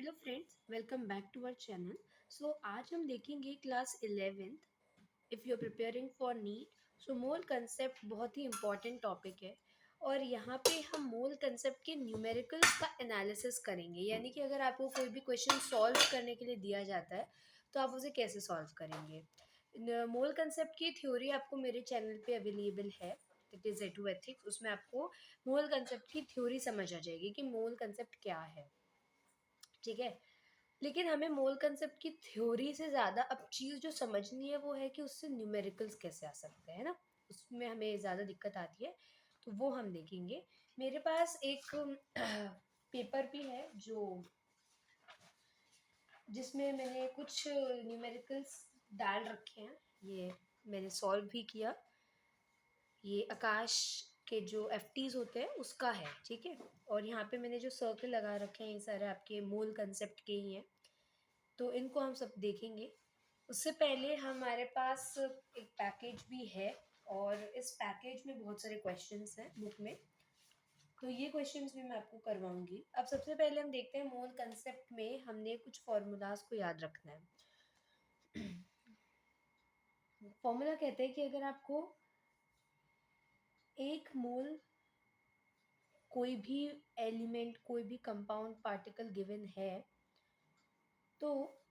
Hello friends, welcome back to our channel. आज हम देखेंगे class 11th। If you are preparing for NEET, mole concept बहुत ही important topic है। और यहाँ पे हम मोल कंसेप्ट के न्यूमेरिकल्स का एनालिसिस करेंगे, यानी कि अगर आपको कोई भी क्वेश्चन सॉल्व करने के लिए दिया जाता है तो आप उसे कैसे सॉल्व करेंगे। मोल कंसेप्ट की थ्योरी आपको मेरे चैनल पे अवेलेबल है, इट इज़ एटू एथिक्स। उसमें आपको मोल कंसेप्ट की थ्योरी समझ आ जाएगी कि मोल कंसेप्ट क्या है, ठीक है। लेकिन हमें मोल कंसेप्ट की थ्योरी से ज़्यादा अब चीज़ जो समझनी है वो है कि उससे न्यूमेरिकल्स कैसे आ सकते हैं ना, उसमें हमें ज़्यादा दिक्कत आती है, तो वो हम देखेंगे। मेरे पास एक पेपर भी है जो जिसमें मैंने कुछ न्यूमेरिकल्स डाल रखे हैं। ये मैंने सॉल्व भी किया। ये आकाश के जो एफटीज होते हैं उसका है, ठीक है। और यहाँ पे मैंने जो सर्कल लगा रखे हैं ये सारे आपके मोल कंसेप्ट के ही हैं, तो इनको हम सब देखेंगे। उससे पहले हमारे पास एक पैकेज भी है और इस पैकेज में बहुत सारे क्वेश्चंस हैं बुक में, तो ये क्वेश्चंस भी मैं आपको करवाऊंगी। अब सबसे पहले हम देखते हैं मोल कंसेप्ट में हमने कुछ फॉर्मूलाज को याद रखना है। फॉर्मूला कहते हैं कि अगर आपको एक मोल कोई भी एलिमेंट, कोई भी कंपाउंड पार्टिकल गिवन है, तो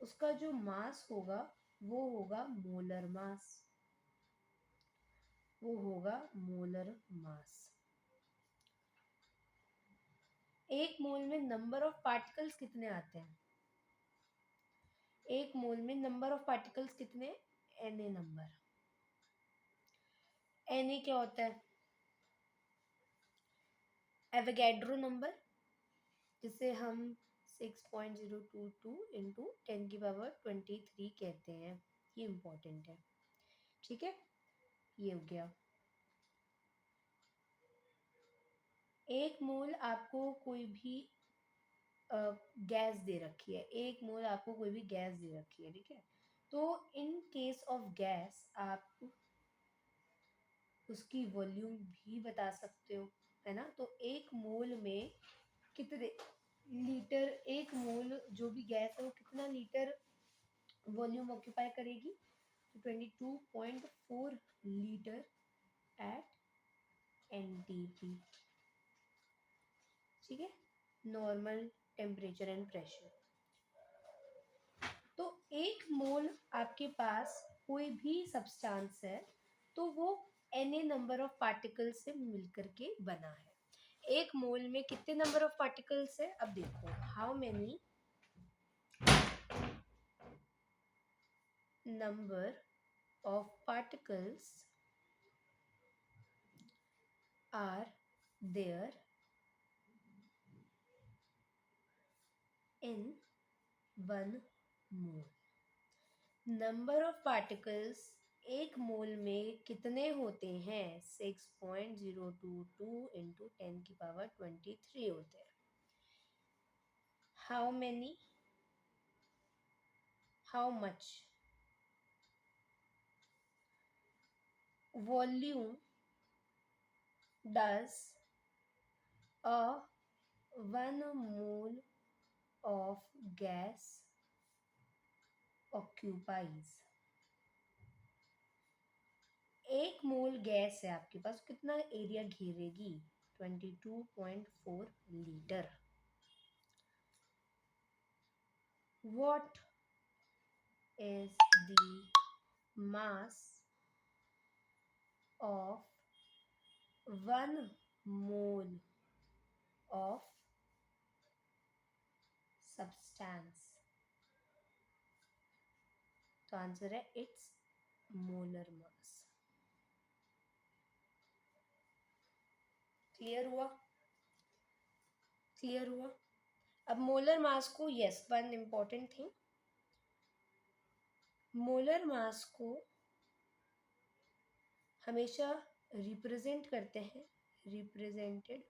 उसका जो मास होगा वो होगा मोलर मास, वो होगा मोलर मास। एक मोल में नंबर ऑफ पार्टिकल्स कितने आते हैं? एक मोल में नंबर ऑफ पार्टिकल्स कितने? Na number. Na क्या होता है? एवोगैड्रो नंबर, जिसे हम 6.022 इंटू 10⁻23 कहते हैं। ये इम्पोर्टेंट है, ठीक है। ये हो गया। एक मोल आपको कोई भी गैस दे रखी है, एक मोल आपको कोई भी गैस दे रखी है, ठीक है। तो इन केस ऑफ गैस आप उसकी वॉल्यूम भी बता सकते हो, है ना। तो एक मोल में कितने लीटर, एक मोल जो भी गैस है वो कितना लीटर वॉल्यूम ऑक्यूपाई करेगी? तो 22.4 लीटर एट NTP, ठीक है, नॉर्मल टेम्परेचर एंड प्रेशर। तो एक मोल आपके पास कोई भी सब्सटेंस है तो वो Na नंबर ऑफ पार्टिकल्स से मिलकर के बना है। एक मोल में कितने नंबर ऑफ पार्टिकल्स है? अब देखो, how many number of particles are there in one mole. Number of particles एक मोल में कितने होते हैं? 6.022 इंटू 10⁻23 होते हैं। How many, how much volume does a 1 mole of gas occupies? एक मोल गैस है आपके पास, कितना एरिया घेरेगी? 22.4 litre. What is the mass of 1 mole of substance? तो आंसर है इट्स मोलर मास। क्लियर हुआ? क्लियर हुआ? अब मोलर मास को, yes, one important thing, molar mass को हमेशा रिप्रेजेंट करते हैं, रिप्रेजेंटेड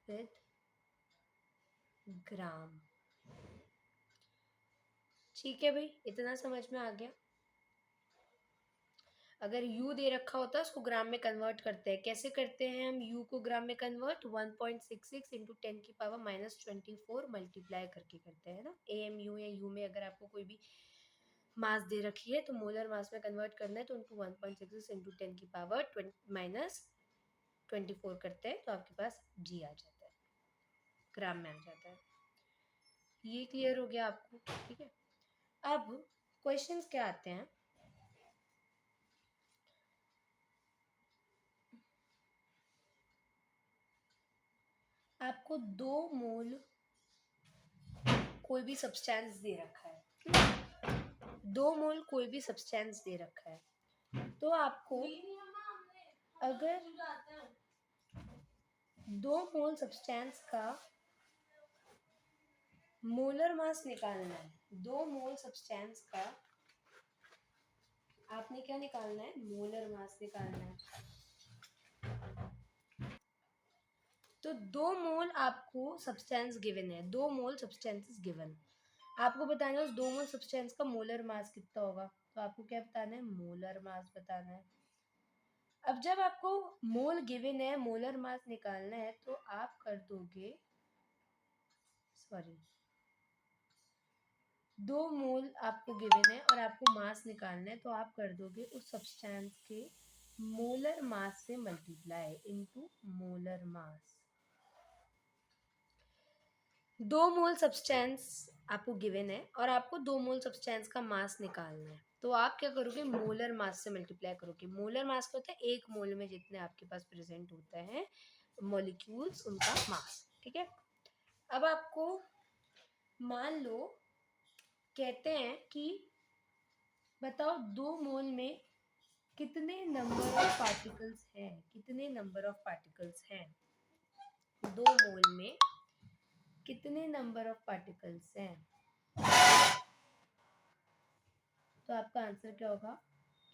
विद ग्राम। ठीक है भाई, इतना समझ में आ गया। अगर u दे रखा होता है उसको ग्राम में कन्वर्ट करते हैं। कैसे करते हैं हम u को ग्राम में कन्वर्ट? 1.66 इंटू 10⁻⁻24 मल्टीप्लाई करके करते हैं ना। AMU या u में अगर आपको कोई भी मास दे रखी है तो मोलर मास में कन्वर्ट करना है तो उनको 1.66 इंटू 10⁻24 करते हैं तो आपके पास g आ जाता है, ग्राम में आ जाता है। ये क्लियर हो गया आपको? ठीक है। अब क्वेश्चंस क्या आते हैं, आपको 2 मोल कोई भी सब्सटेंस दे रखा है, 2 मोल कोई भी सब्सटेंस दे रखा है, तो आपको अगर 2 मोल सब्सटेंस का मोलर मास निकालना है, 2 मोल सब्सटेंस का आपने क्या निकालना है? मोलर मास निकालना है। तो 2 मोल आपको सब्सटेंस गिवन है, 2 मोल सब्सटेंस गिवन, आपको बताना है उस 2 मोल सब्सटेंस का मोलर मास कितना होगा। तो आपको क्या बताना है? मोलर मास बताना है। अब जब आपको मोल गिवन है, मोलर मास निकालना है, तो आप कर दोगे, सॉरी, 2 मोल आपको गिवन है और आपको मास निकालना है, तो आप कर दोगे उस सब्सटेंस के मोलर मास से मल्टीप्लाई इनटू मोलर मास। 2 मोल सब्सटेंस आपको गिवन है और आपको 2 मोल सब्सटेंस का मास निकालना है, तो आप क्या करोगे? मोलर मास से मल्टीप्लाई करोगे। मोलर मास क्या होता है? 1 मोल में जितने आपके पास प्रेजेंट होते हैं मॉलिक्यूल्स, उनका मास। ठीक है। अब आपको मान लो कहते हैं कि बताओ 2 मोल में कितने नंबर ऑफ पार्टिकल्स हैं, कितने नंबर ऑफ पार्टिकल्स हैं, 2 मोल में कितने नंबर ऑफ पार्टिकल्स हैं। तो आपका आंसर क्या होगा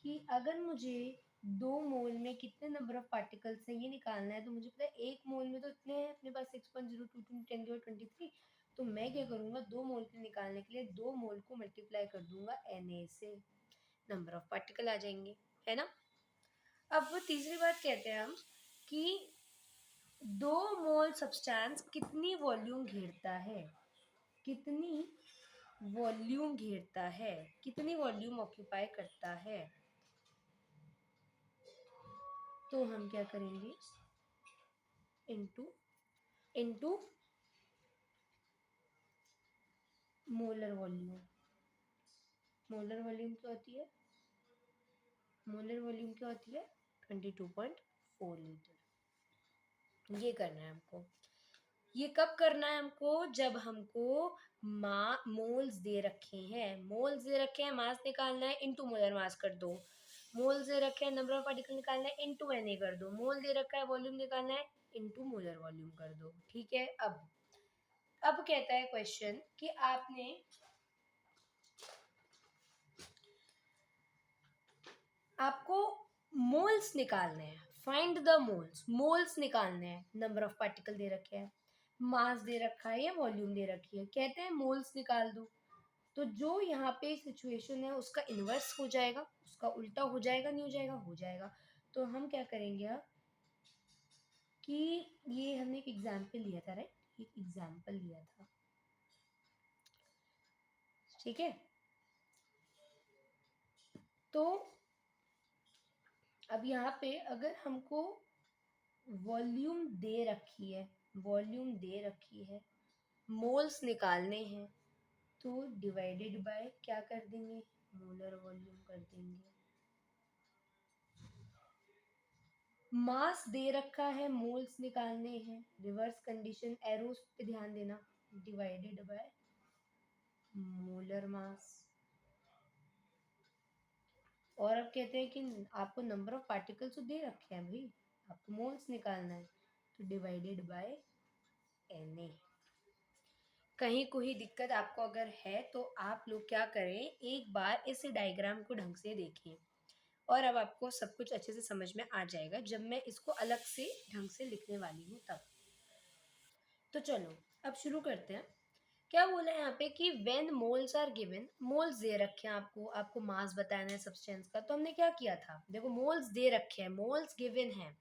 कि अगर मुझे 2 मोल में कितने नंबर ऑफ पार्टिकल्स हैं ये निकालना है, तो मुझे पता है 1 मोल में तो इतने हैं अपने पास 6.02 × 10⁻23। तो मैं क्या करूँगा? 2 मोल के निकालने के लिए 2 मोल को मल्टीप्लाई कर दूंगा Na से, नंबर ऑफ पार्टिकल आ जाएंगे, है ना। अब वो तीसरी बात कहते हैं हम कि 2 मोल सब्सटेंस कितनी वॉल्यूम घेरता है, कितनी वॉल्यूम घेरता है, कितनी वॉल्यूम ऑक्यूपाई करता है। तो हम क्या करेंगे? Into into molar volume. Molar volume क्या होती है? मोलर वॉल्यूम क्या होती है? 22.4 लीटर। ये करना है हमको। ये कब करना है हमको? जब हमको मोल्स दे रखे हैं, मोल्स दे रखे हैं, मास निकालना है, इनटू मोलर मास कर दो। मोल्स दे रखे हैं, नंबर ऑफ पार्टिकल निकालना है, इनटू Na कर दो। मोल दे रखा है, वॉल्यूम निकालना है, इनटू मोलर वॉल्यूम कर दो। ठीक है। अब कहता है क्वेश्चन कि आपको मोल्स निकालने हैं, फाइंड द मोल्स, मोल्स निकालने हैं। नंबर ऑफ पार्टिकल दे रखे हैं, मास दे रखा है या वॉल्यूम दे रखी है, कहते हैं मोल्स निकाल दो। तो जो यहाँ पे सिचुएशन है उसका इन्वर्स हो जाएगा, उसका उल्टा हो जाएगा, नहीं हो जाएगा? हो जाएगा। तो हम क्या करेंगे अब कि ये हमने एक एग्जाम्पल लिया था, राइट, एक एग्जाम्पल लिया था, ठीक है। तो अब यहाँ पे अगर हमको वॉल्यूम दे रखी है, वॉल्यूम दे रखी है, मोल्स निकालने हैं, तो डिवाइडेड बाय क्या कर देंगे? मोलर वॉल्यूम कर देंगे। मास दे रखा है, मोल्स निकालने हैं, रिवर्स कंडीशन, एरोस पे ध्यान देना, डिवाइडेड बाय मोलर मास। और अब कहते हैं कि आपको नंबर ऑफ पार्टिकल्स तो दे रखे हैं भाई, आपको मोल्स निकालना है, तो डिवाइडेड बाय Na। कहीं कोई दिक्कत आपको अगर है तो आप लोग क्या करें, एक बार इस डायग्राम को ढंग से देखें और अब आपको सब कुछ अच्छे से समझ में आ जाएगा जब मैं इसको अलग से ढंग से लिखने वाली हूँ तब। तो चलो अब शुरू करते हैं। क्या बोला है यहाँ पे कि when moles are given, moles दे रखे हैं आपको, आपको मास बताना है सब्सटेंस का, तो हमने क्या किया था, देखो मोल्स दे रखे हैं, मोल्स गिवन है,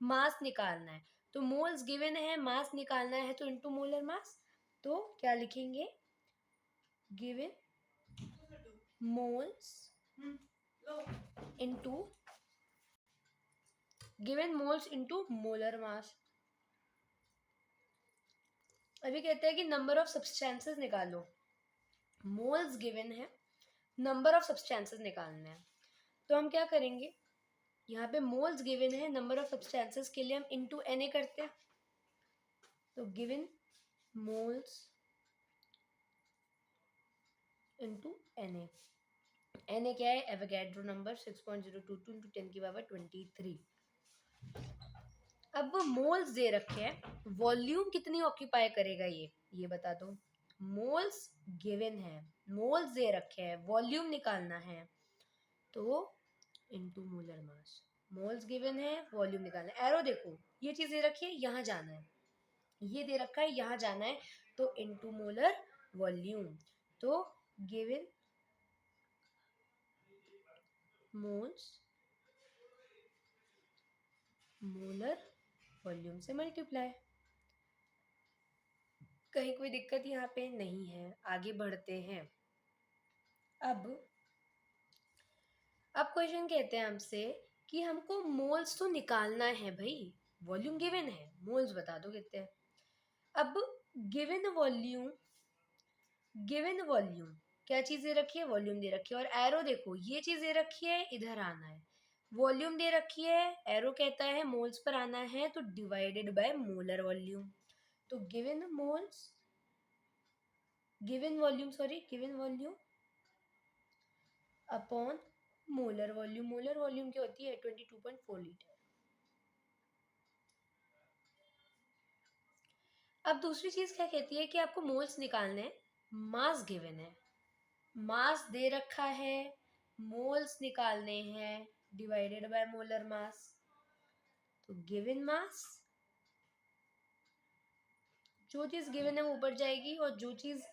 मास निकालना है, तो मोल्स गिवन है, मास निकालना है, तो इनटू मोलर मास, तो क्या लिखेंगे, given moles into, given moles into molar मास। अभी कहते हैं कि नंबर ऑफ सब्सटेंसेस निकालो, मोल्स गिवन है, नंबर ऑफ सब्सटेंसेस निकालने हैं, तो हम क्या करेंगे, यहाँ पे मोल्स गिवन है, नंबर ऑफ सब्सटेंसेस के लिए हम इनटू Na करते हैं, तो given moles into Na, Na क्या है, एवोगैड्रो नंबर 6.022 इंटू 10 की पावर 23। अब मोल्स दे रखे हैं, वॉल्यूम कितनी ऑक्यूपाई करेगा ये बता दो, मोल्स गिवन है, मोल्स दे रखे हैं, वॉल्यूम निकालना है, तो इनटू मोलर मास, मोल्स गिवन है, वॉल्यूम निकालना है, एरो देखो ये चीज दे रखी है, यहाँ जाना है, ये दे रखा है, यहाँ जाना है, तो इनटू मोलर वॉल्यूम, तो गिवन मोल्स मोलर वॉल्यूम से मल्टीप्लाई। कहीं कोई दिक्कत यहाँ पे नहीं है, आगे बढ़ते हैं। अब क्वेश्चन कहते हैं हमसे कि हमको मोल्स तो निकालना है भाई, वॉल्यूम गिवन है, मोल्स बता दो कितने हैं। अब गिवन वॉल्यूम, गिवन वॉल्यूम क्या चीज दे रखी है, वॉल्यूम दे रखी है, और एरो देखो ये चीज दे रखी है, इधर आना है, वॉल्यूम दे रखी है, एरो कहता है मोल्स पर आना है, तो डिवाइडेड बाय मोलर वॉल्यूम, तो given moles, given volume sorry, given volume upon molar volume, molar volume क्या होती है 22.4 लीटर। अब दूसरी चीज क्या कहती है कि आपको मोल्स निकालने हैं, मास गिवन है, मास दे रखा है, मोल्स निकालने हैं, डिवाइडेड बाय मोलर मास, तो गिवन मास, जो चीज गिवन है वो ऊपर जाएगी, और जो चीज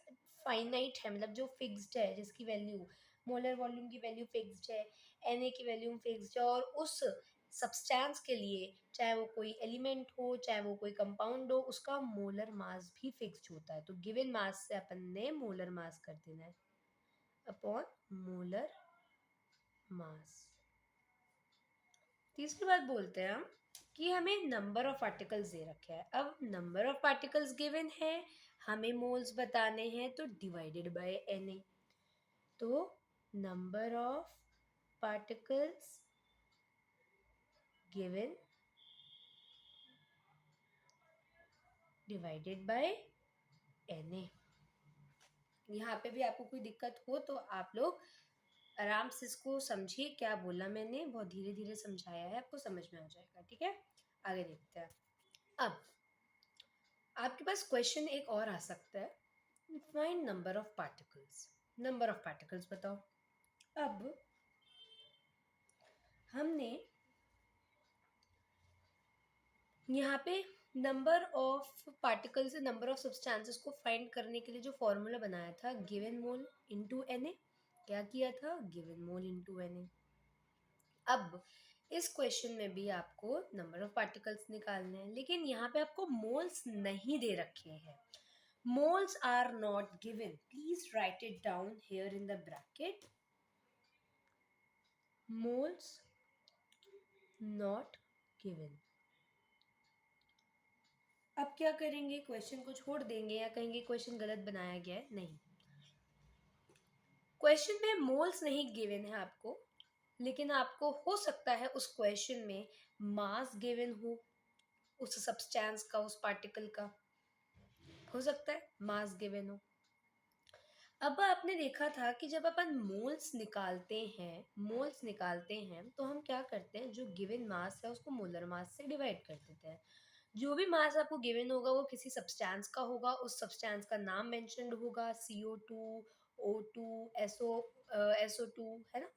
फाइनाइट है मतलब जो फिक्स्ड है, जिसकी वैल्यू मोलर वॉल्यूम की वैल्यू फिक्स्ड है, Na की वैल्यू फिक्स्ड है, और उस सब्सटेंस के लिए चाहे वो कोई एलिमेंट हो चाहे वो कोई कंपाउंड हो, उसका मोलर मास भी फिक्स्ड होता है, तो गिवन मास से अपन ने मोलर मास कर देना है अपॉन मोलर मास। तीसरी बात बोलते हैं हम कि हमें नंबर ऑफ पार्टिकल्स दे रखे हैं, अब नंबर ऑफ पार्टिकल्स गिवन है, हमें मोल्स बताने हैं, तो डिवाइडेड बाय Na, तो number of particles given divided by Na। यहाँ पे भी आपको कोई दिक्कत हो तो आप लोग आराम से इसको समझिए, क्या बोला मैंने, बहुत धीरे धीरे समझाया है, आपको समझ में आ जाएगा, ठीक है। आगे देखते हैं। अब आपके पास क्वेश्चन एक और आ सकता है, find number of particles, number of particles बताओ। अब हमने यहाँ पे नंबर ऑफ पार्टिकल्स से नंबर ऑफ सब्सटेंसेस को फाइंड करने के लिए जो फॉर्मूला बनाया था, गिवन मोल इनटू Na, क्या किया था, गिवन मोल इनटू Na। अब इस क्वेश्चन में भी आपको नंबर ऑफ पार्टिकल्स निकालने हैं, लेकिन यहाँ पे आपको मोल्स नहीं दे रखे हैं, moles are not given, please write it down here in the bracket, moles not given। अब क्या करेंगे, क्वेश्चन को छोड़ देंगे या कहेंगे क्वेश्चन गलत बनाया गया है, नहीं, क्वेश्चन में मोल्स नहीं गिवन है आपको, लेकिन आपको हो सकता है उस क्वेश्चन में मास गिवन हो, उस सब्सटेंस का, उस पार्टिकल का, हो सकता है मास गिवन हो। अब आपने देखा था कि जब अपन मोल्स निकालते हैं, मोल्स निकालते हैं तो हम क्या करते हैं, जो गिवन मास है उसको मोलर मास से डिवाइड कर देते हैं, जो भी मास आपको गिवन होगा वो किसी सब्सटेंस का होगा, उस सब्सटेंस का नाम मेंशन्ड होगा, CO2, O2, SO2, है ना,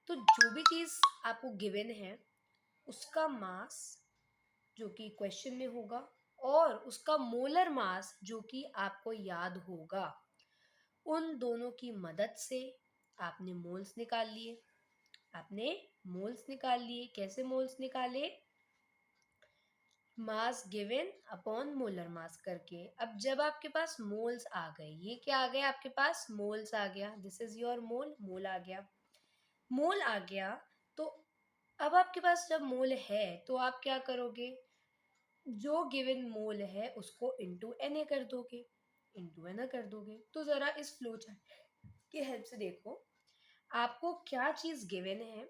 तो जो भी चीज आपको गिवन है उसका मास जो कि क्वेश्चन में होगा, और उसका मोलर मास जो कि आपको याद होगा, उन दोनों की मदद से आपने मोल्स निकाल लिए। आपने मोल्स निकाल लिए। कैसे मोल्स निकाले? Mass given upon molar mass करके। अब जब आपके पास मोल्स आ गए, ये क्या आ गया आपके पास? मोल्स आ गया। दिस इज योर मोल। मोल आ गया। मोल आ गया तो अब आपके पास जब मोल है तो आप क्या करोगे? जो गिवन मोल है उसको इंटू Na कर दोगे। इंटू Na कर दोगे। तो जरा इस फ्लो चार्ट की हेल्प से देखो, आपको क्या चीज गिवन है।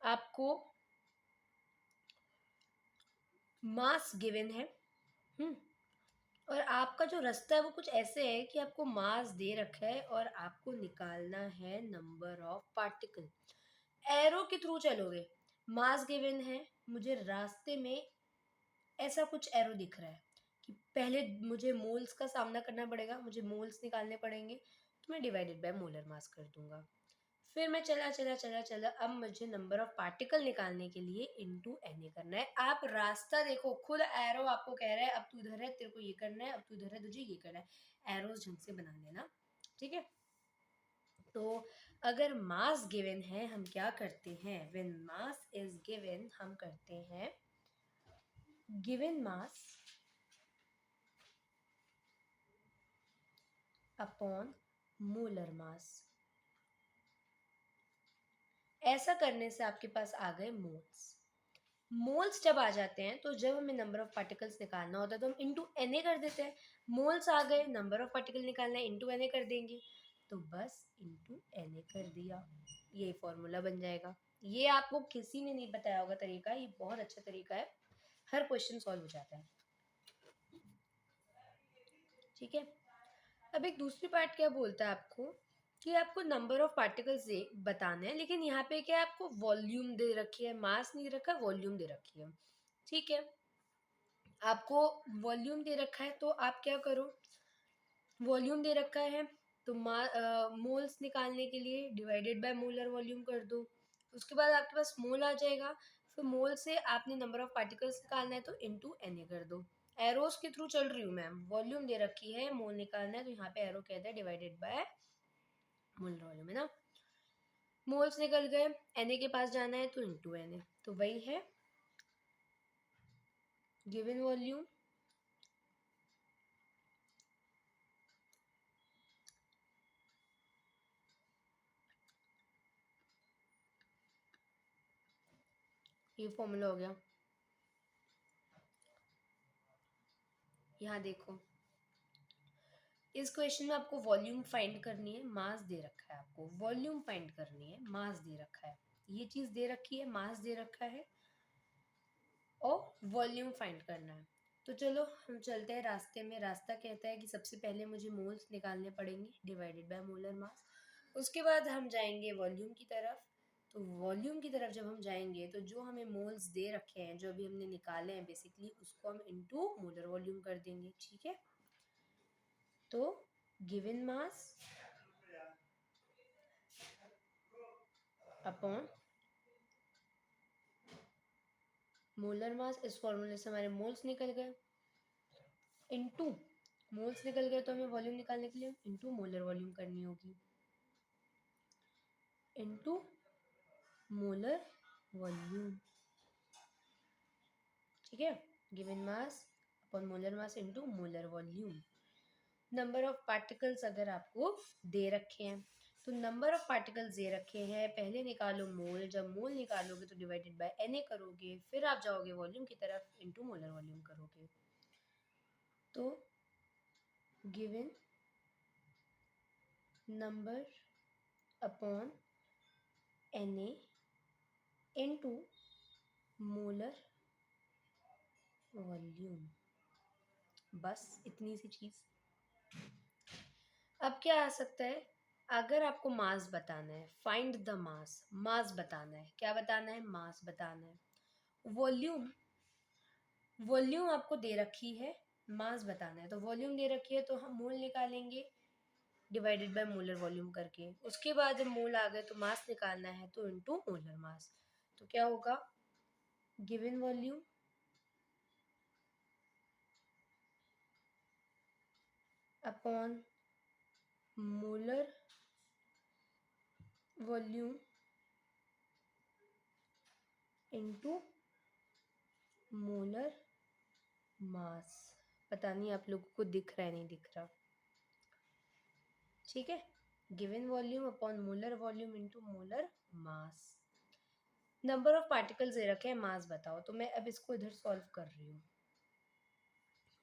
आपको मास गिवन है। हम्म और आपका जो रास्ता है वो कुछ ऐसे है कि आपको मास दे रखा है और आपको निकालना है नंबर ऑफ पार्टिकल। एरो के थ्रू चलोगे। मास गिवन है, मुझे रास्ते में ऐसा कुछ एरो दिख रहा है कि पहले मुझे मोल्स का सामना करना पड़ेगा, मुझे मोल्स निकालने पड़ेंगे, तो मैं डिवाइडेड बाय मोलर मास कर दूंगा। फिर मैं चला चला चला चला, अब मुझे नंबर ऑफ पार्टिकल निकालने के लिए इनटू Na करना है। आप रास्ता देखो, खुद एरो आपको कह रहा है अब तू इधर है, तेरे को ये करना है, अब तू इधर है, तुझे ये करना है। एरोज ढंग से बना लेना, ठीक है। तो अगर मास गिवन है, हम क्या करते हैं? व्हेन मास इज गिवन, हम करते हैं given mass upon molar mass. ऐसा करने से आपके पास आ गए मोल्स। मोल्स जब आ जाते हैं तो जब हमें नंबर ऑफ पार्टिकल्स निकालना होता है तो हम इंटू Na कर देते हैं। मोल्स आ गए, नंबर ऑफ पार्टिकल निकालना है, इंटू Na कर देंगे। तो बस इंटू Na कर दिया, ये फॉर्मूला बन जाएगा। ये आपको किसी ने नहीं बताया होगा तरीका, ये बहुत अच्छा तरीका है, हर क्वेश्चन सॉल्व हो जाता है, ठीक है। अब एक दूसरी पार्ट क्या बोलता है आपको कि आपको नंबर ऑफ पार्टिकल्स बताना है, लेकिन यहाँ पे क्या है, आपको वॉल्यूम दे रखी है, मास नहीं रखा, वॉल्यूम दे रखी है, ठीक है। आपको वॉल्यूम दे रखा है तो आप क्या करो? वॉल्यूम दे रखा है तो मोल्स निकालने के लिए डिवाइडेड बाय मोलर वॉल्यूम कर दो। उसके बाद आपके पास मोल आ जाएगा। फिर मोल से आपने नंबर ऑफ पार्टिकल्स निकालना है तो इनटू Na कर दो। एरोस के थ्रू चल रही हूँ मैम, वॉल्यूम दे रखी है, मोल निकालना है तो यहाँ पे एरो कहता है डिवाइडेड बाय मोलर वॉल्यूम, है ना। मोल्स निकल गए, Na के पास जाना है तो इनटू Na, तो वही है गिवन वॉल्यूम ये फॉर्मूला हो गया। यहाँ देखो, इस क्वेश्चन में आपको वॉल्यूम फाइंड करनी है, मास दे रखा है, आपको वॉल्यूम फाइंड करनी है, मास दे रखा है, ये चीज दे रखी है, मास दे रखा है और वॉल्यूम फाइंड करना है। तो चलो हम चलते हैं रास्ते में। रास्ता कहता है कि सबसे पहले मुझे मोल्स निकालने पड़ेंगे डिवाइडेड बाय मोलर मास, उसके बाद हम जाएंगे वॉल्यूम की तरफ। तो वॉल्यूम की तरफ जब हम जाएंगे तो जो हमें मोल्स दे रखे हैं, जो अभी हमने निकाले हैं बेसिकली, उसको हम इनटू मोलर वॉल्यूम कर देंगे, ठीक है। तो given mass upon molar mass, इस फॉर्मूले से हमारे मोल्स निकल गए, इनटू मोल्स निकल गए तो हमें वॉल्यूम निकालने के लिए इनटू मोलर वॉल्यूम करनी होगी, इनटू मोलर वॉल्यूम, ठीक है। Given mass upon molar mass into molar volume. Number of particles अगर आपको दे रखे हैं तो नंबर ऑफ पार्टिकल्स दे रखे हैं, पहले निकालो मोल, जब मोल निकालोगे तो डिवाइडेड बाय Na करोगे, फिर आप जाओगे वॉल्यूम की तरफ, इनटू मोलर वॉल्यूम करोगे। तो given number upon Na into molar volume, बस इतनी सी चीज। अब क्या आ सकता है? अगर आपको मास बताना है, फाइंड द मास, मास बताना है, क्या बताना है? मास बताना है। वॉल्यूम, वॉल्यूम आपको दे रखी है, मास बताना है, तो वॉल्यूम दे रखी है तो हम मोल निकालेंगे डिवाइडेड बाय मोलर वॉल्यूम करके। उसके बाद जब मोल आ गए तो मास निकालना है तो इनटू मोलर मास। तो क्या होगा? Given volume upon molar volume into molar मास। पता नहीं आप लोगों को दिख रहा है नहीं दिख रहा, ठीक है। Given volume upon molar volume into molar mass. Number of particles they रखे हैं, मास बताओ। तो मैं अब इसको इधर सॉल्व कर रही हूँ।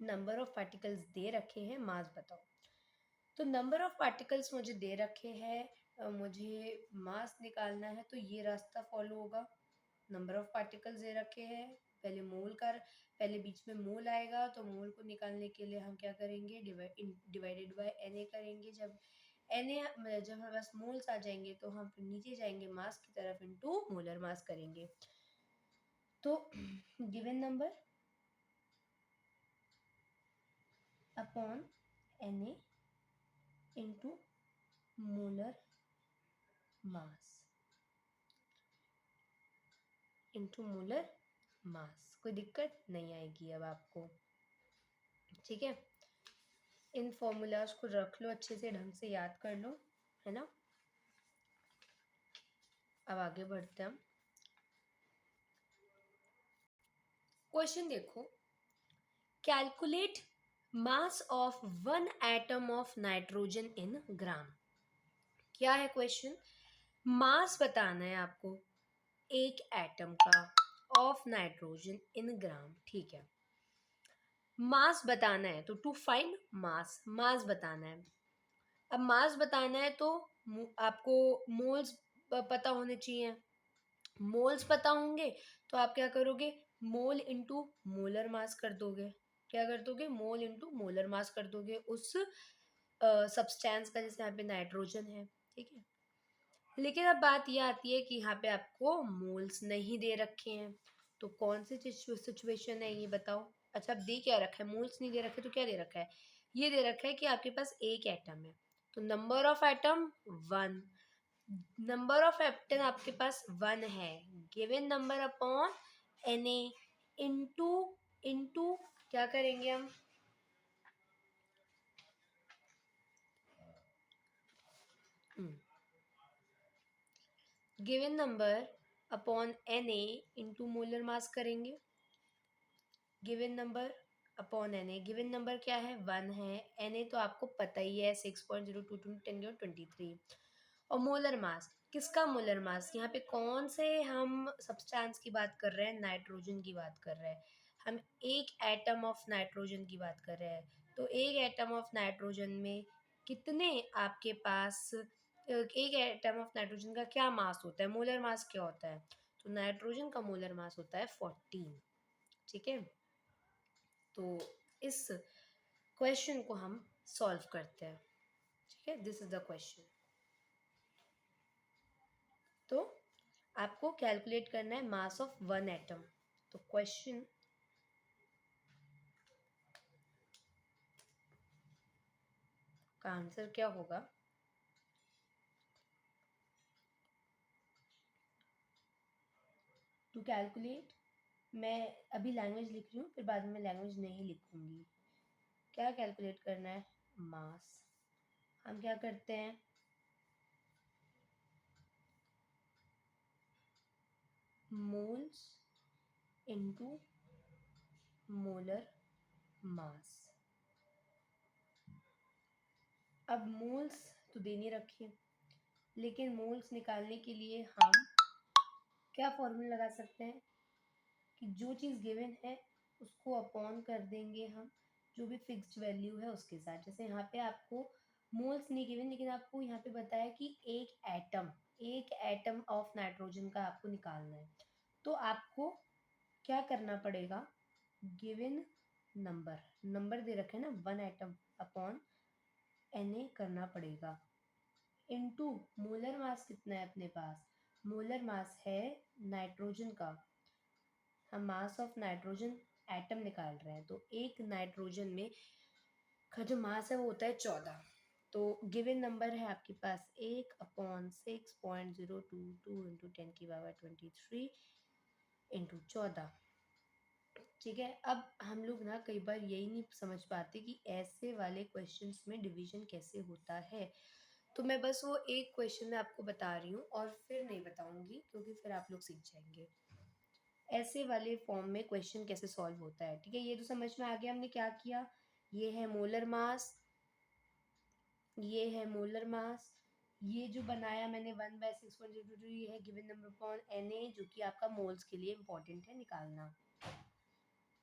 नंबर ऑफ पार्टिकल्स दे रखे हैं, मास बताओ। तो नंबर ऑफ पार्टिकल्स मुझे दे रखे हैं, मुझे मास निकालना है, तो ये रास्ता फॉलो होगा। नंबर ऑफ पार्टिकल्स दे रखे हैं, पहले मोल कर, पहले बीच में मोल आएगा, तो मोल को निकालने के लिए हम क्या करेंगे, डिवाइडेड बाय Na करेंगे। जब जब हमारे पास मोल्स आ जाएंगे तो हम फिर नीचे जाएंगे मास की तरफ, इनटू मोलर मास करेंगे। तो given number upon Na into molar mass into molar मास। कोई दिक्कत नहीं आएगी अब आपको, ठीक है। इन फॉर्मूलाज को रख लो अच्छे से, ढंग से याद कर लो, है ना। अब आगे बढ़ते हैं हम। क्वेश्चन देखो, calculate mass of one atom of nitrogen in gram. क्या है क्वेश्चन, मास बताना है आपको एक एटम का ऑफ नाइट्रोजन इन ग्राम, ठीक है। मास बताना है, तो टू फाइंड मास बताना है। अब मास बताना है तो आपको मोल्स पता होने चाहिए। मोल्स पता होंगे तो आप क्या करोगे, मोल इंटू मोलर मास कर दोगे। क्या कर दोगे, मोल इंटू मोलर मास कर दोगे उस सब्सटेंस का, जैसे यहाँ पे नाइट्रोजन है, ठीक है। लेकिन अब बात ये आती है कि यहाँ पे आपको मोल्स नहीं दे रखे हैं, तो कौन सी सिचुएशन है ये बताओ। अच्छा, अब दे क्या रखा है, मोल्स नहीं दे रखे तो क्या दे रखा है, ये दे रखा है कि आपके पास एक एटम है, तो number of atom 1। Number of atom आपके पास 1 है, given number upon Na into into क्या करेंगे हम, given number upon Na into molar mass करेंगे। Given number upon Na, given number क्या है, 1 है। Na तो आपको पता ही है 6.02 10 और 23। और मोलर मास, किसका मोलर मास, यहाँ पे कौन से हम सब्सटेंस की बात कर रहे हैं, नाइट्रोजन की बात कर रहे हैं। हम एक एटम ऑफ नाइट्रोजन की बात कर रहे हैं, तो एक एटम ऑफ नाइट्रोजन में कितने आपके पास, एक एटम ऑफ नाइट्रोजन का क्या मास होता है, मोलर मास क्या होता है, तो नाइट्रोजन का मोलर मास होता है 14, ठीक है। तो इस क्वेश्चन को हम सॉल्व करते हैं, ठीक है। This is the question. तो आपको कैलकुलेट करना है मास ऑफ वन एटम। तो क्वेश्चन का आंसर क्या होगा, टू कैलकुलेट, मैं अभी लैंग्वेज लिख रही हूँ, फिर बाद में लैंग्वेज नहीं लिखूंगी। क्या कैलकुलेट करना है, मास। हम क्या करते हैं, मोल्स इनटू मोलर मास। अब मोल्स तो दे नहीं रखे, लेकिन मोल्स निकालने के लिए हम क्या फॉर्मूला लगा सकते हैं, कि जो चीज़ गिवन है उसको अपॉन कर देंगे हम जो भी फिक्स्ड वैल्यू है उसके साथ। जैसे यहाँ पे आपको मोल्स नहीं गिवन, लेकिन आपको यहाँ पे बताया कि एक एटम ऑफ नाइट्रोजन का आपको निकालना है, तो आपको क्या करना पड़ेगा, गिवन नंबर दे रखे हैं ना, 1 एटम अपॉन Na करना पड़ेगा, इनटू मोलर मास कितना है अपने पास, मोलर मास है नाइट्रोजन का, हम मास ऑफ नाइट्रोजन एटम निकाल रहे हैं, तो एक नाइट्रोजन में का जो मास है वो होता है 14। तो गिवन नंबर है आपके पास 1/6.022 इंटू 10 की पावर 23 इंटू 14। ठीक है। अब हम लोग ना कई बार यही नहीं समझ पाते कि ऐसे वाले क्वेश्चंस में डिवीजन कैसे होता है। तो मैं बस वो एक क्वेश्चन में आपको बता रही हूँ और फिर नहीं बताऊंगी, क्योंकि फिर आप लोग सीख जाएंगे ऐसे वाले फॉर्म में क्वेश्चन कैसे सॉल्व होता है। ठीक है, ये तो समझ में आ गया हमने क्या किया। ये है मोलर मास, ये है मोलर मास, ये जो बनाया मैंने 1/6.02, ये है गिवन नंबर अपॉन Na, जो कि आपका मोल्स के लिए इंपॉर्टेंट है निकालना।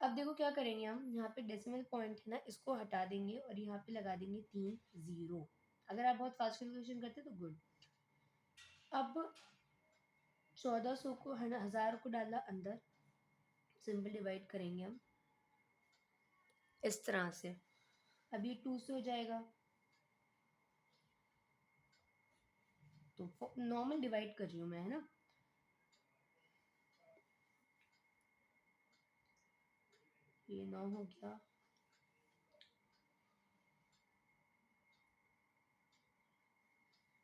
अब देखो क्या करेंगे हम, यहाँ पे डेसिमल पॉइंट है ना, इसको हटा देंगे और यहाँ पे लगा देंगे 3 0। अगर आप बहुत फास्ट कैलकुलेशन करते तो गुड। अब 1400 को 1000 को डाला अंदर, सिंपल डिवाइड करेंगे हम इस तरह से। अब ये 2 से हो जाएगा, तो नॉर्मल डिवाइड कर रही हूँ मैं, है ना। ये 9 हो गया।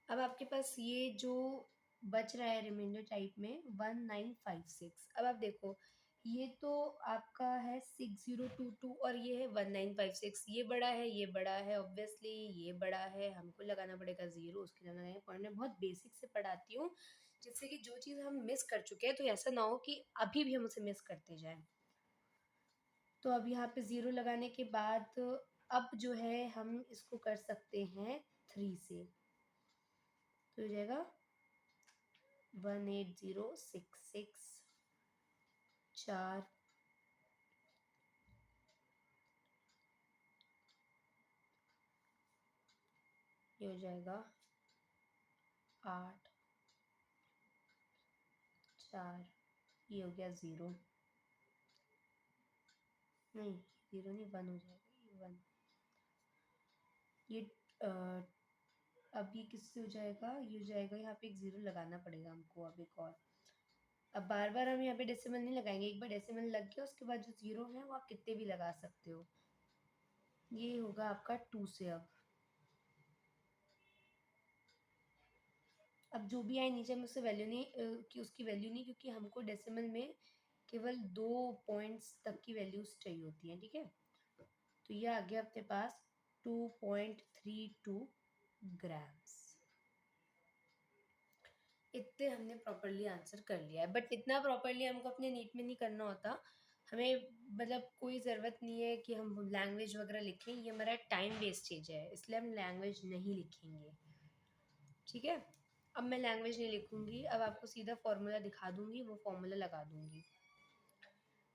अब आपके पास ये जो बच रहा है रिमाइंडर टाइप में 1956। अब आप देखो, ये तो आपका है 6022 और ये है 1956। ये बड़ा है, ये बड़ा है, ऑब्वियसली ये बड़ा है, हमको लगाना पड़ेगा जीरो, उसके लिए लगाएंगे पॉइंट। मैं बहुत बेसिक से पढ़ाती हूँ, जिससे कि जो चीज़ हम मिस कर चुके हैं तो ऐसा ना हो कि अभी भी हम उसे मिस करते जाएं। तो अब यहाँ पे ज़ीरो लगाने के बाद अब जो है हम इसको कर सकते हैं 3 से, तो हो जाएगा 18066 4, ये हो जाएगा 8 4, ये हो गया 0, नहीं 0 नहीं 1 हो जाएगा, ये 1। ये अब ये किससे हो जाएगा, ये हो जाएगा, यहाँ पे एक 0 लगाना पड़ेगा हमको अब एक और। अब बार बार हम यहाँ पे डेसिमल नहीं लगाएंगे, एक बार डेसिमल लग गया उसके बाद जो 0 है वो आप कितने भी लगा सकते हो। ये होगा आपका 2 से। अब जो भी आए नीचे में उससे वैल्यू नहीं कि उसकी वैल्यू नहीं, क्योंकि हमको डेसिमल में केवल 2 पॉइंट्स तक की वैल्यूज चाहिए होती हैं। ठीक है, तो ये आ गया अपने पास 2.32 ग्राम्स। इतने हमने प्रॉपरली आंसर कर लिया है, बट इतना प्रॉपरली हमको अपने नीट में नहीं करना होता। हमें मतलब कोई ज़रूरत नहीं है कि हम लैंग्वेज वगैरह लिखें, ये हमारा टाइम वेस्टेज है, इसलिए हम लैंग्वेज नहीं लिखेंगे। ठीक है, अब मैं लैंग्वेज नहीं लिखूंगी, अब आपको सीधा फॉर्मूला दिखा दूंगी, वो फॉर्मूला लगा दूंगी।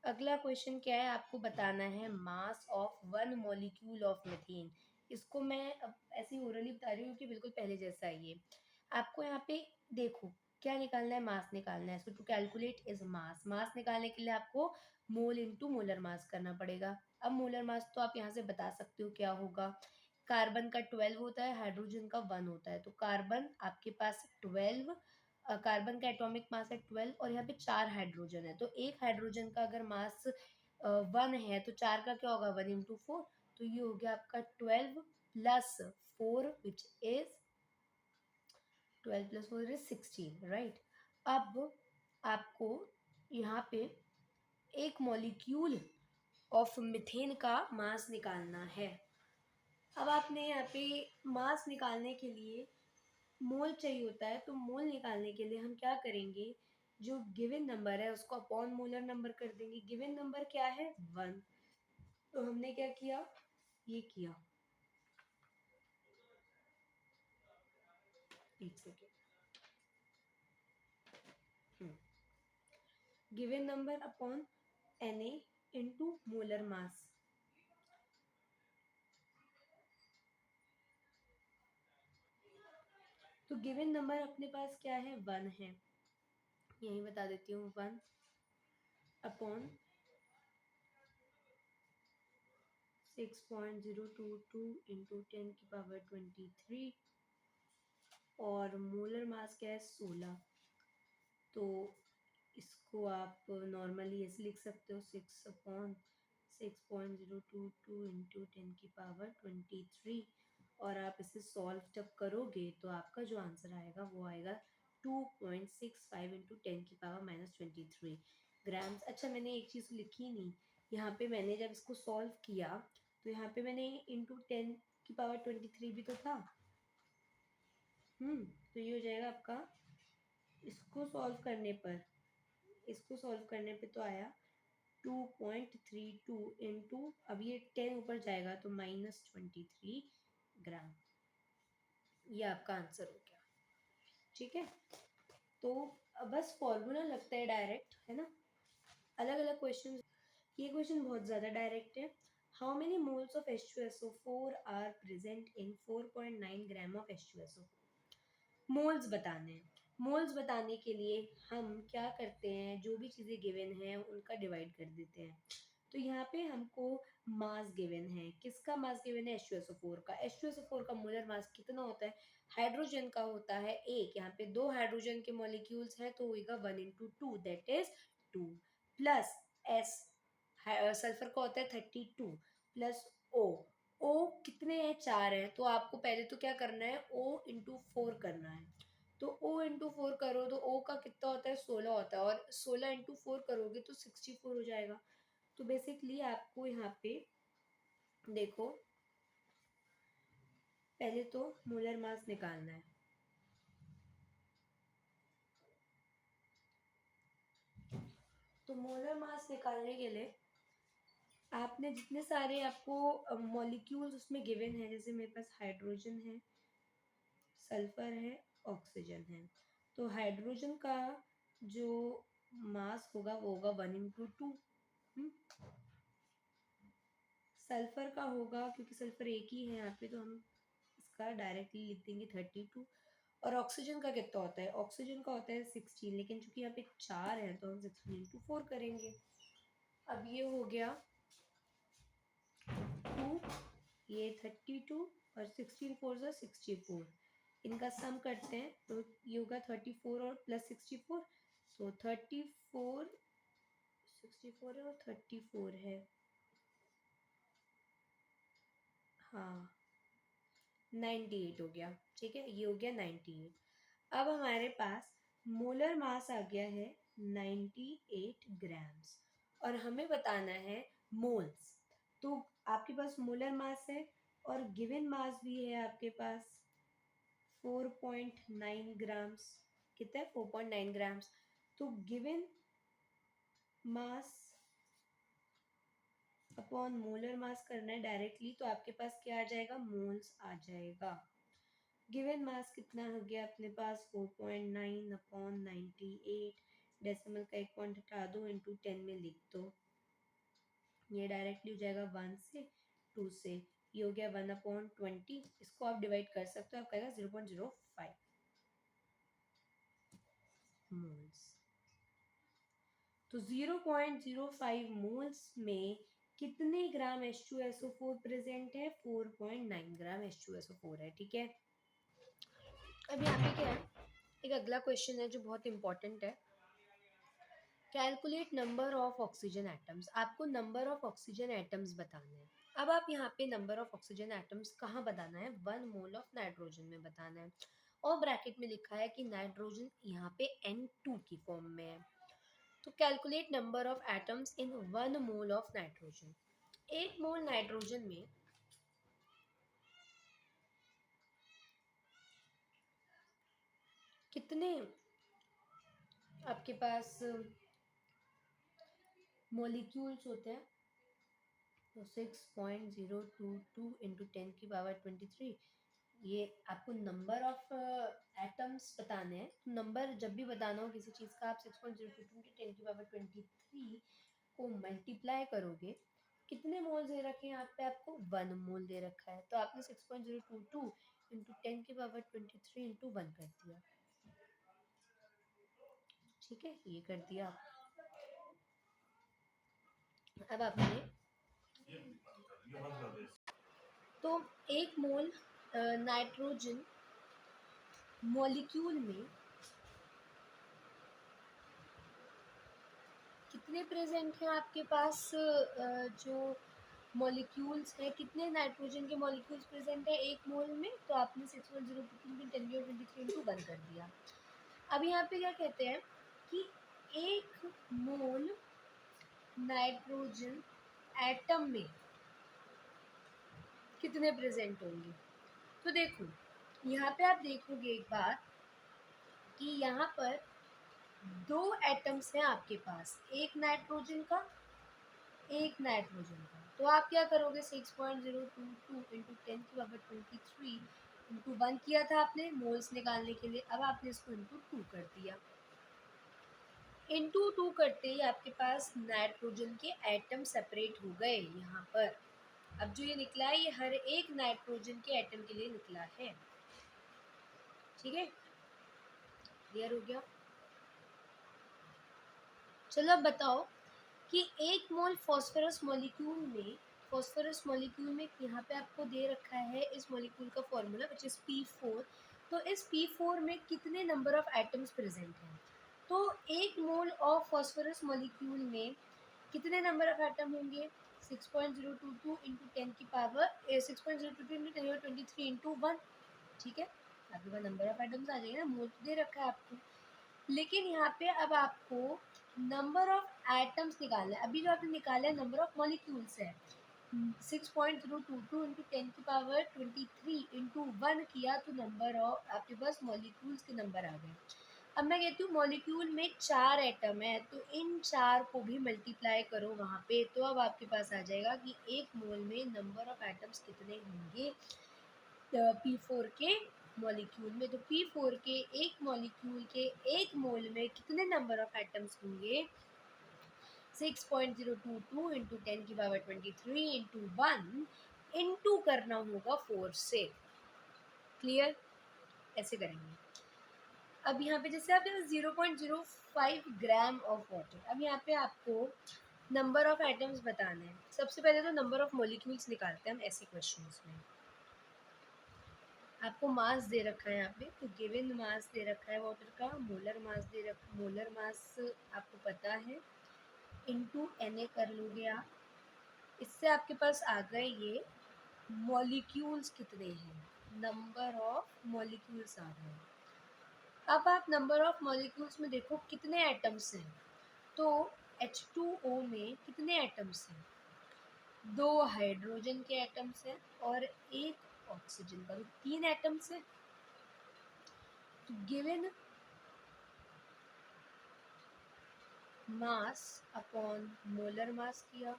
अगला क्वेश्चन क्या है, आपको बताना है mass of 1 molecule of methane. इसको मैं अब ऐसे ही ओरली बता रही हूँ कि बिल्कुल पहले जैसा ही है। आपको यहाँ पे देखो क्या निकालना है, मास निकालना है। सो टू कैलकुलेट इज मास, मास निकालने के लिए आपको मोल इनटू मोलर मास करना पड़ेगा। अब मोलर मास तो आप यहाँ से बता सकते हो क्या होगा। कार्बन का 12 होता है, हाइड्रोजन का 1 होता है, तो कार्बन आपके पास 12, कार्बन का एटॉमिक मास है 12 और यहाँ पे 4 हाइड्रोजन है, तो एक हाइड्रोजन का अगर मास 1 है तो 4 का क्या होगा 1 into 4, तो ये हो गया आपका 12 plus 4 which is 12 plus 4 is 16, right. अब आपको यहाँ पे एक मॉलिक्यूल ऑफ मिथेन का मास निकालना है। अब आपने यहाँ पे मास निकालने के लिए मोल चाहिए होता है, तो मोल निकालने के लिए हम क्या करेंगे, जो गिवन नंबर है उसको अपॉन मोलर नंबर कर देंगे। गिवन नंबर क्या है 1, तो हमने क्या किया, ये किया। एक second, given number upon Na into molar mass. तो गिवन नंबर अपने पास क्या है 1 है, यही बता देती हूँ 1 अपॉन 6.022 इंटू 10⁻23 और मोलर मास क्या है 16। तो इसको आप नॉर्मली ऐसे लिख सकते हो 6/6.022 इंटू 10⁻23, और आप इसे सॉल्व जब करोगे तो आपका जो आंसर आएगा वो आएगा 2.65 इंटू 10⁻⁻23 ग्राम्स। अच्छा, मैंने एक चीज़ लिखी नहीं यहाँ पे। मैंने जब इसको सॉल्व किया तो यहाँ पे मैंने × 10⁻23 भी तो था। तो ये हो जाएगा आपका, इसको सॉल्व करने पर, तो आया 2.32 इंटू, अब ये 10 ऊपर जाएगा तो -23 ग्राम। ये आपका आंसर हो गया। ठीक है, तो बस फॉर्मूला लगता है डायरेक्ट, है ना। अलग अलग क्वेश्चन, ये क्वेश्चन बहुत ज़्यादा डायरेक्ट है। How many moles of H2SO4 are present in 4.9 gram of H2SO4? Moles बताने हैं। मोल्स बताने के लिए हम क्या करते हैं, जो भी चीज़ें गिवन हैं उनका डिवाइड कर देते हैं। तो यहाँ पे हमको मास गिवन है। किसका मास गिवन है? H2SO4 का। H2SO4 का मोलर मास कितना होता है? हाइड्रोजन का होता है 1। यहाँ पे 2 हाइड्रोजन के मॉलिक्यूल्स हैं तो होगा 1 × 2, that is 2, plus S sulphur का होता है 32, प्लस O कितने हैं? 4 हैं। तो आपको पहले तो क्या करना है, O × 4 करना है। तो O × 4 करो तो O का कितना होता है? 16 होता है, और 16 × 4 करोगे तो 64 हो जाएगा। तो बेसिकली आपको यहाँ पे देखो, पहले तो मोलर मास निकालना है। तो मोलर मास निकालने के लिए आपने जितने सारे आपको मॉलिक्यूल्स उसमें गिवन है, जैसे मेरे पास हाइड्रोजन है, सल्फर है, ऑक्सीजन है, तो हाइड्रोजन का जो मास होगा वो होगा 1 × 2। सल्फर का होगा, क्योंकि सल्फर एक ही है यहाँ पे तो हम इसका डायरेक्टली लिख देंगे 32। और ऑक्सीजन का कितना होता है? ऑक्सीजन का होता है 16, लेकिन चूंकि यहाँ पे 4 है तो हम 16 × 4 करेंगे। अब ये हो गया 2, ये 32, और 16 × 4 = 64। इनका सम करते हैं तो ये होगा 34 और प्लस 64, तो 34, 64 है और 34 है, हाँ 98 हो गया। ठीक है, ये हो गया 98। अब हमारे पास मोलर मास आ गया है 98 ग्राम्स, और हमें बताना है मोल्स। तो आपके पास मोलर मास है और गिवन मास भी है आपके पास 4.9 ग्राम्स। कितना है? 4.9 ग्राम्स। तो given mass upon molar mass करना है डायरेक्टली, तो आपके पास क्या आ जाएगा? मोल्स आ जाएगा। गिवन मास कितना हो गया अपने पास? 4.9/98। डेसिमल का एक पॉइंट हटा दो, इंटू 10 में लिख दो। ये डायरेक्टली हो जाएगा 1 से 2 से, ये हो गया 1/20। इसको आप डिवाइड कर सकते हो, आपका आएगा 0.05 मोल्स। तो 0.05 मोल्स में कितने ग्राम H2SO4 प्रेजेंट है? 4.9 ग्राम H2SO4 है। ठीक है, अब यहाँ पे क्या है, एक अगला क्वेश्चन है जो बहुत इंपॉर्टेंट है। Calculate number of oxygen atoms. आपको नंबर ऑफ ऑक्सीजन एटम्स बताना है। अब आप यहाँ पे नंबर ऑफ ऑक्सीजन एटम्स कहाँ बताना है? 1 मोल ऑफ नाइट्रोजन में बताना है, और ब्रैकेट में लिखा है कि नाइट्रोजन यहाँ पे N2 की फॉर्म में है। तो calculate number of atoms in 1 mole of nitrogen. 1 mole nitrogen में कितने आपके पास मॉलिक्यूल्स होते हैं? तो 6.022 इंटू 10⁻23। ये आपको नंबर ऑफ एटम्स बताने हैं। तो नंबर जब भी बताना हो किसी चीज़ का, आप 6.022 इंटू 10⁻23 को मल्टीप्लाई करोगे। कितने मोल दे रखे हैं यहाँ पे? आपको 1 मोल दे रखा है, तो आपने 6.022 इंटू 10⁻23 इंटू 1 कर दिया। ठीक है, ये कर दिया। अब आपने तो 1 मोल नाइट्रोजन मॉलिक्यूल में कितने प्रेजेंट हैं आपके पास? जो मॉलिक्यूल्स हैं, कितने नाइट्रोजन के मॉलिक्यूल्स प्रेजेंट है 1 मोल में? तो आपने 6.022 10⁻23 इंटू 1 कर दिया। अब यहाँ पे क्या कहते हैं कि एक मोल नाइट्रोजन एटम में कितने प्रेजेंट होंगे। तो देखो यहाँ पे आप देखोगे एक बार कि यहाँ पर दो एटम्स हैं आपके पास, एक नाइट्रोजन का एक नाइट्रोजन का। तो आप क्या करोगे, 6.022 इंटू 10⁻23 इंटू 1 किया था आपने मोल्स निकालने के लिए, अब आपने इसको इंटू 2 कर दिया। इंटू 2 करते ही आपके पास नाइट्रोजन के एटम सेपरेट हो गए यहाँ पर। अब जो ये निकला है ये हर एक नाइट्रोजन के एटम के लिए निकला है। ठीक है, क्लियर हो गया। चलो अब बताओ कि एक मोल फॉस्फोरस मॉलिक्यूल में यहाँ पे आपको दे रखा है इस मॉलिक्यूल का फॉर्मूला विच इज P4। तो इस P4 में कितने नंबर ऑफ एटम्स प्रेजेंट हैं। तो एक मोल ऑफ फॉस्फोरस मॉलिक्यूल में कितने नंबर ऑफ एटम होंगे, 6.022 इंटू 10 की पावर 6.022 इंटू 10⁻23 इंटू 1। ठीक है, आपके पास नंबर ऑफ एटम्स आ जाएंगे ना, मोल दे रखा है आपको। लेकिन यहाँ पे अब आपको नंबर ऑफ एटम्स निकालना है। अभी जो आपने निकाला है नंबर ऑफ मॉलिक्यूल्स है, 6.022 इंटू 10 की पावर 23 इंटू 1 किया तो नंबर ऑफ आपके पास मॉलिक्यूल्स के नंबर आ गए। अब मैं कहती हूँ मॉलिक्यूल में 4 एटम है तो इन 4 को भी मल्टीप्लाई करो वहाँ पे, तो अब आपके पास आ जाएगा कि एक मोल में नंबर ऑफ एटम्स कितने होंगे P4 के मॉलिक्यूल में। तो P4 के एक मॉलिक्यूल के एक मोल में कितने नंबर ऑफ एटम्स होंगे, 6.022 इंटू 10 की पावर 23 इंटू 1 इंटू करना होगा 4 से। क्लियर, ऐसे करेंगे। अब यहाँ पे जैसे आपके 0.05 ग्राम ऑफ वाटर, अब यहाँ पे आपको नंबर ऑफ एटम्स बताना है। सबसे पहले तो नंबर ऑफ मॉलिक्यूल्स निकालते हैं हम ऐसे क्वेश्चंस में। आपको मास दे रखा है यहाँ पे, तो गिवन मास दे रखा है वाटर का, मोलर मास आपको पता है, इनटू Na कर लोगे आप। इससे आपके पास आ गए ये मॉलिक्यूल्स कितने हैं, नंबर ऑफ मॉलिक्यूल्स आ गए। अब आप नंबर ऑफ मॉलिक्यूल्स में देखो कितने एटम्स हैं। तो H2O में कितने एटम्स हैं, 2 हाइड्रोजन के एटम्स हैं और एक ऑक्सीजन का, तो 3 एटम्स हैं। तो given mass upon molar mass किया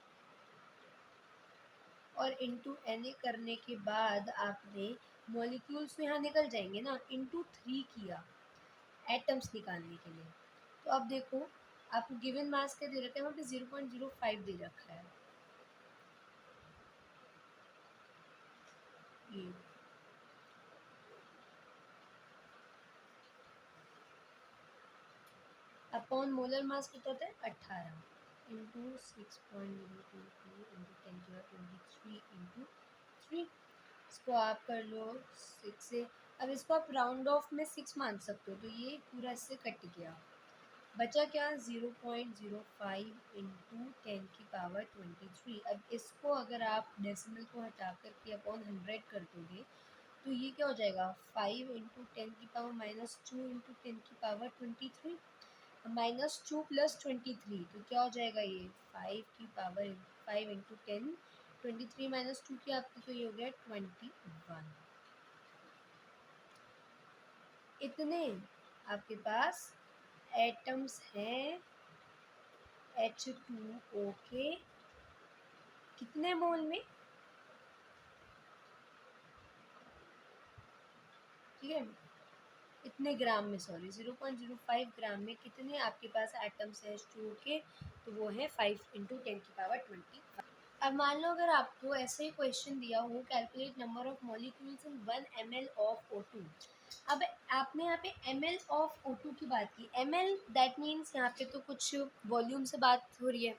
और इंटू Na करने के बाद आपने मॉलिक्यूल्स तो यहाँ निकल जाएंगे ना, इंटू 3 किया एटम्स निकालने के लिए। तो अब देखो आपको गिवन मास क्या दे रखा है, वहाँ पे 0.05 दे रखा है। ये अपॉन मोलर मास कितना होता है 18 इंटू 6.022 इंटू 10⁻23 इंटू 3। इसको आप कर लो 6 से। अब इसको आप राउंड ऑफ में 6 मान सकते हो, तो ये पूरा इससे कट गया, बचा क्या 0.05 इंटू 10 की पावर 23। अब इसको अगर आप डेसिमल को हटा करके अपॉन 100 कर दोगे तो ये क्या हो जाएगा, 5 इंटू 10 की पावर -2 इंटू 10 की पावर 23, -2 प्लस 23 तो क्या हो जाएगा ये 5 की पावर 5 इंटू 10 23 -2 की आपकी, तो ये हो गया 21। इतने आपके पास एटम्स हैं H2O के कितने मोल में, ठीक है, इतने ग्राम में, सॉरी 0.05 ग्राम में कितने आपके पास एटम्स हैं H2O के, तो वो है 5 इंटू 10 की पावर 20। अब मान लो अगर आपको ऐसे ही क्वेश्चन दिया हो, calculate number of molecules in 1 ml of O2। अब आपने यहाँ पे ml ऑफ O2 की बात की, ml दैट मीन्स यहाँ पे तो कुछ वॉल्यूम से बात हो रही है।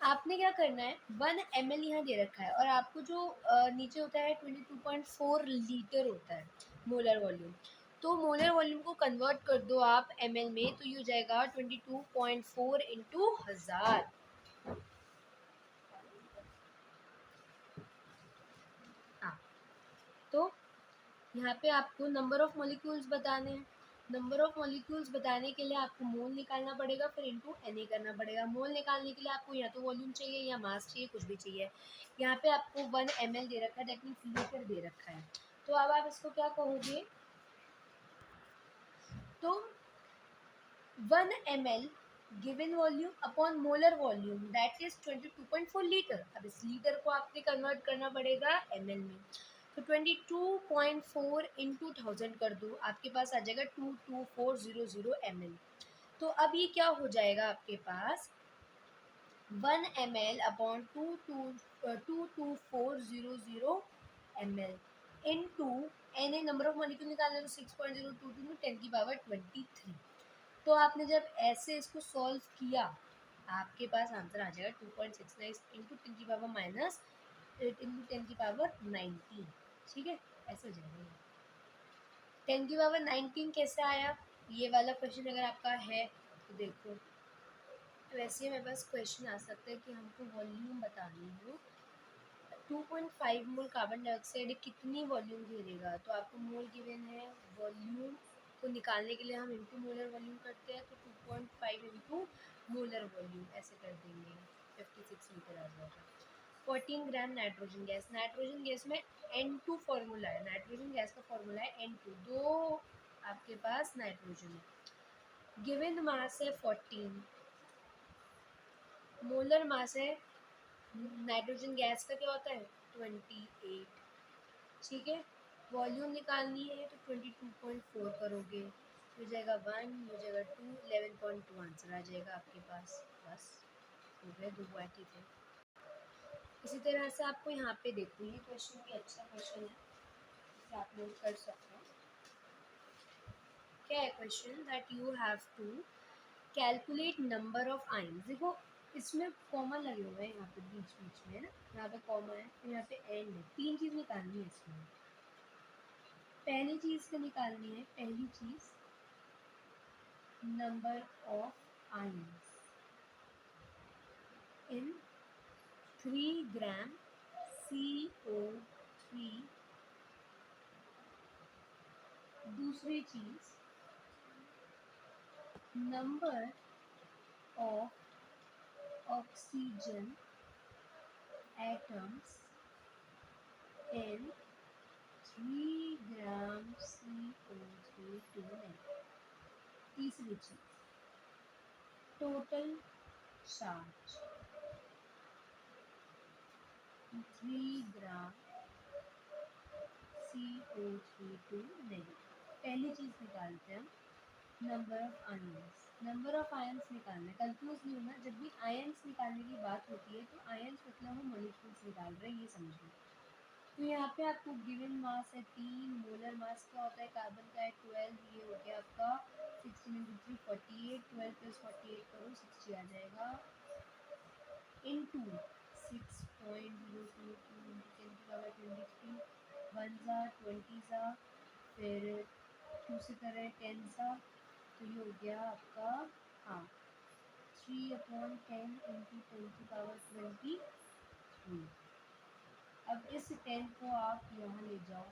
आपने क्या करना है, 1 ml यहाँ दे रखा है और आपको जो नीचे होता है 22.4 लीटर होता है मोलर वॉल्यूम। तो मोलर वॉल्यूम को कन्वर्ट कर दो आप ml में, तो ये हो जाएगा 22.4 इंटू 1000। हाँ, तो यहाँ पे आपको नंबर ऑफ मॉलिक्यूल्स बताने हैं। नंबर ऑफ मॉलिक्यूल्स बताने के लिए आपको मोल निकालना पड़ेगा, फिर इनटू Na करना पड़ेगा। मोल निकालने के लिए आपको या तो वॉल्यूम चाहिए या मास चाहिए, कुछ भी चाहिए। यहाँ पे आपको 1 ml दे रखा है, दैट मीन्स लीटर दे रखा है। तो अब आप इसको क्या कहोगे, तो 1 ml given volume upon molar volume that is 22.4 litre. अब इस लीटर को आपने कन्वर्ट करना पड़ेगा ml में, तो 22.4 इंटू 1000 कर दो, आपके पास आ जाएगा 22400 ml। तो अब ये क्या हो जाएगा आपके पास, 1 ml upon 22400 ml into Na, number of molecule निकालना है तो 6.022 में 10 की पावर 23। तो आपने जब ऐसे इसको सॉल्व किया, आपके पास आंसर आ जाएगा 2.69 इंटू 10 की पावर माइनस 8 इंटू 10 की पावर 19। ठीक है, ऐसे हो जाएगा। 10 की पावर 19 कैसे आया, ये वाला क्वेश्चन अगर आपका है तो देखो, वैसे मेरे पास क्वेश्चन आ सकता है कि हमको वॉल्यूम बतानी हो, 2.5 मोल कार्बन डाइऑक्साइड कितनी वॉल्यूम घेरेगा, तो आपको मोल गिवन है, वॉल्यूम को निकालने के लिए हम इंटू मोलर वॉल्यूम करते हैं, तो 2.5 इंटू मोलर वॉल्यूम ऐसे कर देंगे, 56 लीटर आ जाएगा। 14 gram nitrogen gas, nitrogen gas में N2 फॉर्मूला है, नाइट्रोजन गैस का फॉर्मूला है N2, दो आपके पास नाइट्रोजन है, गिवन मास है 14, मोलर मास है नाइट्रोजन गैस का क्या होता है 28। ठीक है, वॉल्यूम निकालनी है तो 22.4 करोगे, हो जाएगा 1, हो जाएगा 2, 11.2 आंसर आ जाएगा आपके पास। बस हो गए, दो बाटी थे। इसी तरह से आपको यहाँ पे देखो, ये क्वेश्चन भी अच्छा क्वेश्चन है, इसे आप नोट कर सकते हो। क्या है question, that you have to calculate number of ions. देखो इसमें कॉमा लगे हुए हैं यहाँ पे बीच बीच में, ना यहाँ पे कॉमा है, तो यहाँ पे एंड है, तीन चीज़ निकालनी है इसमें। पहली चीज़ क्या निकालनी है, पहली चीज़ number of ions in 3 gram CO3। दूसरी चीज number of oxygen atoms in 3 gram CO3 2। तीसरी चीज total charge 3 gram CO3 2। पहली चीज निकालते हैं number of ions, number of ions निकालना है, कंफ्यूज नहीं होना, जब भी आयंस निकालने की बात होती है तो आयंस मतलब हम मॉलिक्यूल्स निकाल रहे हैं, ये समझो। तो यहाँ पे आपको गिवन मास है 3, मोलर मास क्या होता है कार्बन का है 12, ये हो गया आपका 16 इंटू 3 48, 12 प्लस 48 करो 60 आ जाएगा, इंटू 6.022 इंटू 10 की पावर 23, 1 ज़ा 20 ज़ा, फिर 2 से करें 10 ज़ा, तो ये हो गया आपका, हाँ 3/10 इंटू 10 की पावर 23। अब इस 10 को आप यहाँ ले जाओ,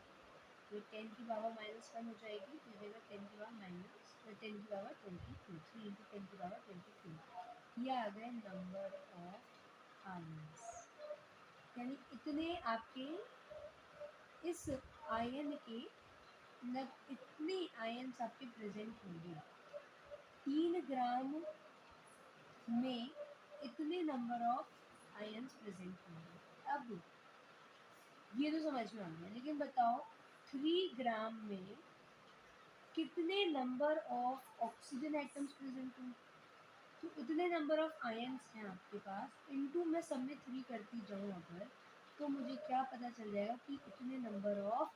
तो 10 की पावर -1 हो जाएगी, तो देगा 10 की पावर माइनस 10 की पावर 22, 3 इंटू 10 की पावर 22। ये आ गए नंबर ऑफ आयन्स, यानी इतने आपके इस आयन के इतने आयन्स आपके प्रेजेंट होंगे 3 ग्राम में, इतने नंबर ऑफ आयन्स प्रेजेंट होंगे। अब ये तो समझ में आ गया, लेकिन बताओ 3 ग्राम में कितने number of oxygen atoms present होंगे, तो इतने नंबर ऑफ आयन्स हैं आपके पास, इनटू मैं सब में 3 करती जाऊँ अगर, तो मुझे क्या पता चल जाएगा कि इतने नंबर ऑफ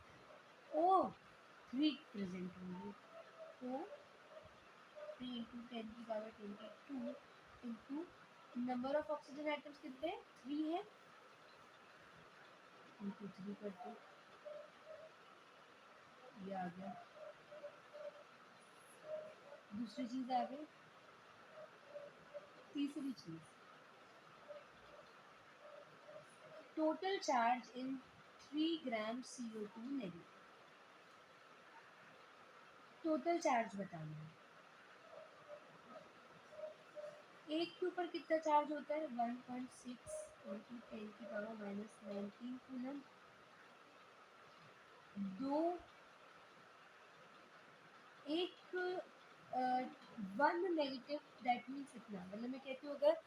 O3 प्रेजेंट होंगे। तो 3 इंटू 10 की power 22 into number of oxygen atoms कितने 3 है, इंटू 3 कर दो, ये आ गया। दूसरी चीज आ गई, तीसरी चीज total charge in 3 gram CO2 negative. Total charge बताना है। एक के ऊपर कितना चार्ज होता है? 1.6 इंटू 10⁻⁻19 कूलम। दो एक वन नेगेटिव, दैट मीन्स इतना, मतलब मैं कहती हूँ अगर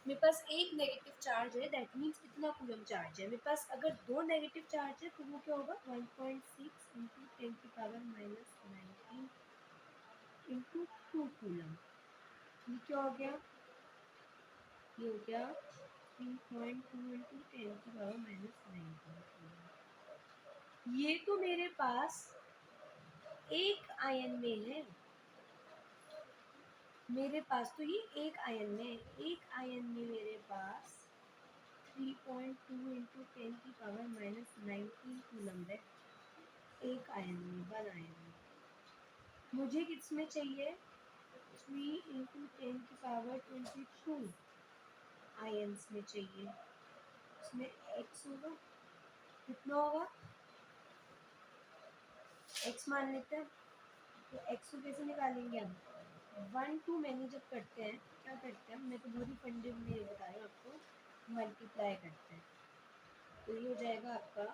मेरे पास एक नेगेटिव चार्ज है दैट मीन्स कितना कूलम चार्ज है मेरे पास। अगर दो नेगेटिव चार्ज है तो वो क्या होगा? 1.6 इंटू 10⁻⁻19 इंटू 2 कूलम। ये क्या हो गया? ये हो गया 3.2 इंटू 10⁻⁻19। ये तो मेरे पास एक आयन में है, मेरे पास तो ये एक आयन में है। एक आयन में मेरे पास 3.2 इंटू 10⁻⁻19 कूलम है। एक आयन में, वन आयन में। मुझे किसमें चाहिए? 3 इंटू 10⁻22 आयन्स में चाहिए। इसमें x होगा, कितना होगा? x मान लेते हैं। तो x को कैसे निकालेंगे हम? 1 2 मैंने जब करते हैं क्या करते हैं, मैं तो बहुत ही फंडे में बता रही हूँ आपको, मल्टीप्लाई करते हैं। तो ये हो जाएगा आपका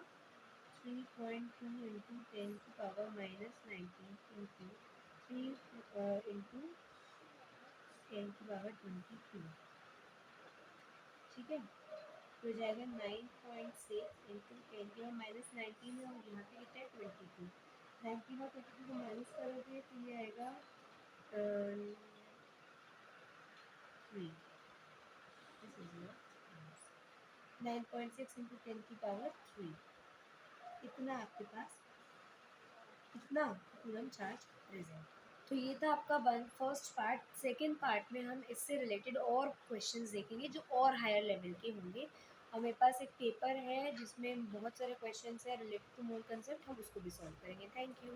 3.2 इंटू 10⁻⁻19 इंटू 3 इंटू 10⁻22। ठीक है, तो हो जाएगा 9.6 इंटू 10⁻⁻19 और यहाँ पे कितना है? 22। 19 और 22 को माइनस करोगे तो ये आएगा 3। 9.6 इंटू 10⁻3। इतना आपके पास, इतना कूलम चार्ज प्रेजेंट। तो ये था आपका one first part. Second part में हम इससे रिलेटेड और क्वेश्चंस देखेंगे जो और हायर लेवल के होंगे। और मेरे पास एक पेपर है जिसमें बहुत सारे क्वेश्चंस हैं रिलेटेड टू मोल कंसेप्ट, हम उसको भी सॉल्व करेंगे। Thank you.